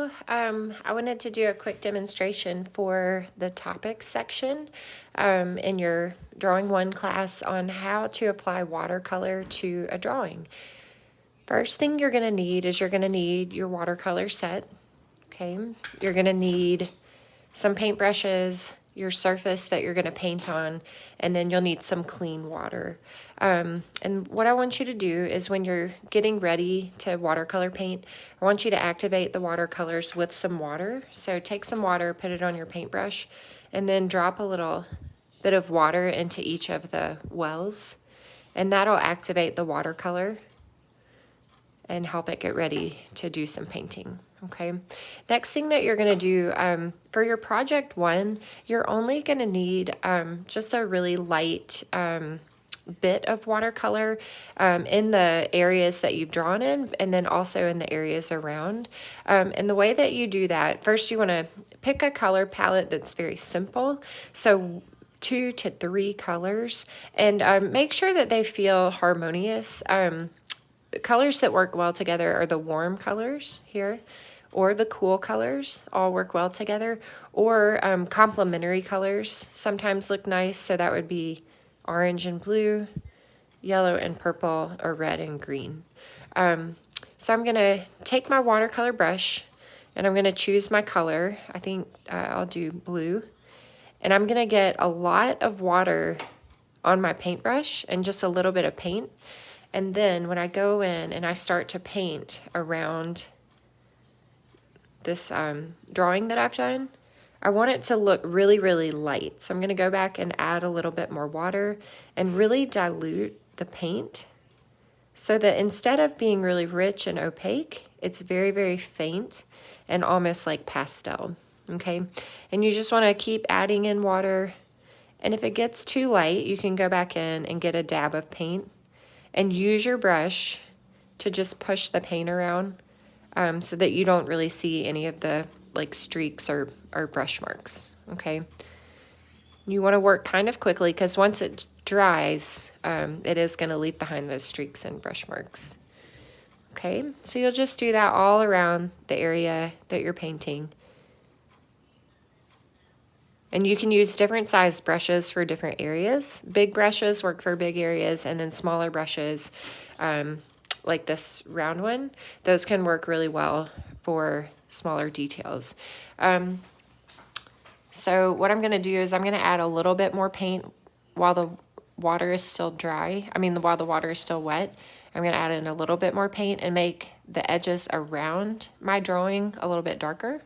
video, I wanted to do a quick demonstration for the topics section in your Drawing 1 class on how to apply watercolor to a drawing. First thing you're going to need is you're going to need your watercolor set. Okay, you're going to need some paintbrushes, your surface that you're going to paint on, and then you'll need some clean water. And what I want you to do is when you're getting ready to watercolor paint, I want you to activate the watercolors with some water. So take some water, put it on your paintbrush, and then drop a little bit of water into each of the wells, and that'll activate the watercolor and help it get ready to do some painting. Okay, next thing that you're going to do for your project 1, you're only going to need just a really light bit of watercolor in the areas that you've drawn in, and then also in the areas around. And the way that you do that, first you want to pick a color palette that's very simple. So 2 to 3 colors, and make sure that they feel harmonious. Colors that work well together are the warm colors here, or the cool colors all work well together, or complementary colors sometimes look nice. So that would be orange and blue, yellow and purple, or red and green. So I'm going to take my watercolor brush and I'm going to choose my color. I think I'll do blue. And I'm going to get a lot of water on my paintbrush and just a little bit of paint. And then when I go in and I start to paint around this drawing that I've done, I want it to look really, really light. So I'm going to go back and add a little bit more water and really dilute the paint so that instead of being really rich and opaque, it's very, very faint and almost like pastel. Okay, and you just want to keep adding in water. And if it gets too light, you can go back in and get a dab of paint and use your brush to just push the paint around so that you don't really see any of the like streaks or brush marks. Okay, you want to work kind of quickly because once it dries, it is going to leave behind those streaks and brush marks. Okay, so you'll just do that all around the area that you're painting. And you can use different size brushes for different areas. Big brushes work for big areas, and then smaller brushes, like this round one, those can work really well for smaller details. So what I'm going to do is I'm going to add a little bit more paint while the water is still dry. While the water is still wet. I'm going to add in a little bit more paint and make the edges around my drawing a little bit darker,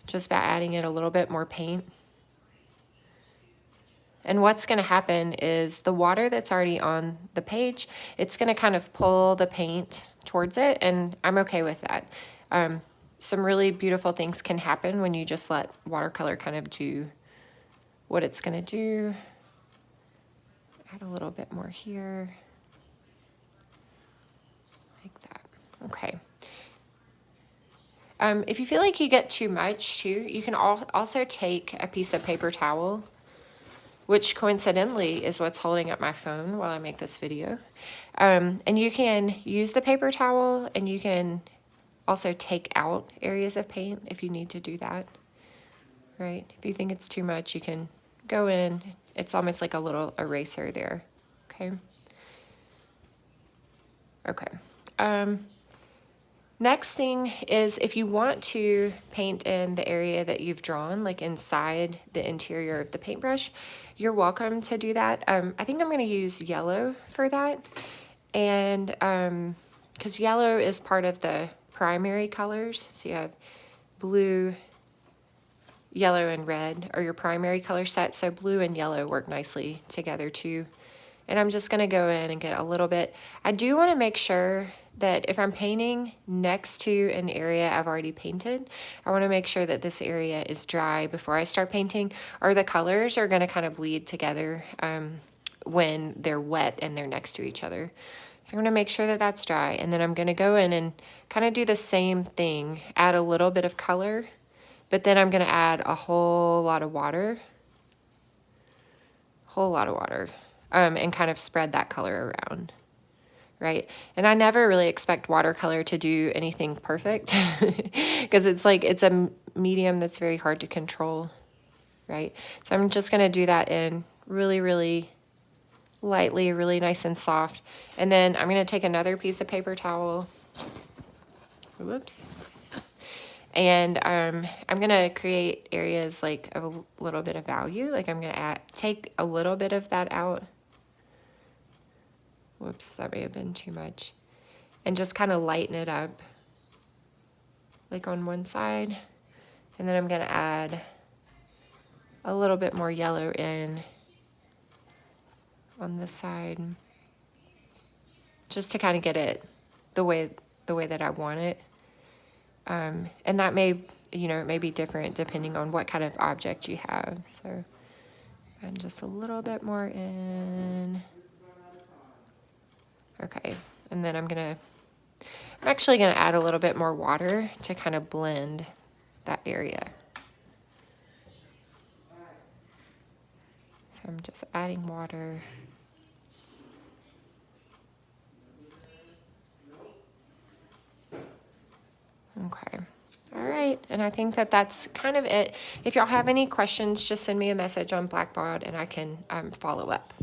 just by adding in a little bit more paint. And what's going to happen is the water that's already on the page, it's going to kind of pull the paint towards it, and I'm okay with that. Some really beautiful things can happen when you just let watercolor kind of do what it's going to do. Add a little bit more here, like that. Okay. If you feel like you get too much too, you can also take a piece of paper towel, which coincidentally is what's holding up my phone while I make this video. And you can use the paper towel, and you can also take out areas of paint if you need to do that, right? If you think it's too much, you can go in. It's almost like a little eraser there, okay? Okay. Next thing is if you want to paint in the area that you've drawn, like inside the interior of the paintbrush, you're welcome to do that. I think I'm going to use yellow for that, and because yellow is part of the primary colors, so you have blue, yellow, and red are your primary color set, so blue and yellow work nicely together too. And I'm just going to go in and get a little bit. I do want to make sure that if I'm painting next to an area I've already painted, I want to make sure that this area is dry before I start painting, or the colors are going to kind of bleed together when they're wet and they're next to each other. So I'm going to make sure that that's dry, and then I'm going to go in and kind of do the same thing, add a little bit of color, but then I'm going to add a whole lot of water, and kind of spread that color around. right? And I never really expect watercolor to do anything perfect because it's like it's a medium that's very hard to control, right? So I'm just going to do that in really, really lightly, really nice and soft. And then I'm going to take another piece of paper towel. Whoops. And I'm going to create areas like of a little bit of value. Like I'm going to take a little bit of that out. Whoops, that may have been too much. And just kind of lighten it up. Like on one side. And then I'm going to add a little bit more yellow in on this side. Just to kind of get it the way that I want it. And that may, it may be different depending on what kind of object you have. So, and just a little bit more in. Okay, and then I'm actually gonna add a little bit more water to kind of blend that area. So I'm just adding water. Okay. All right, and I think that that's kind of it. If y'all have any questions, just send me a message on Blackbaud and I can follow up.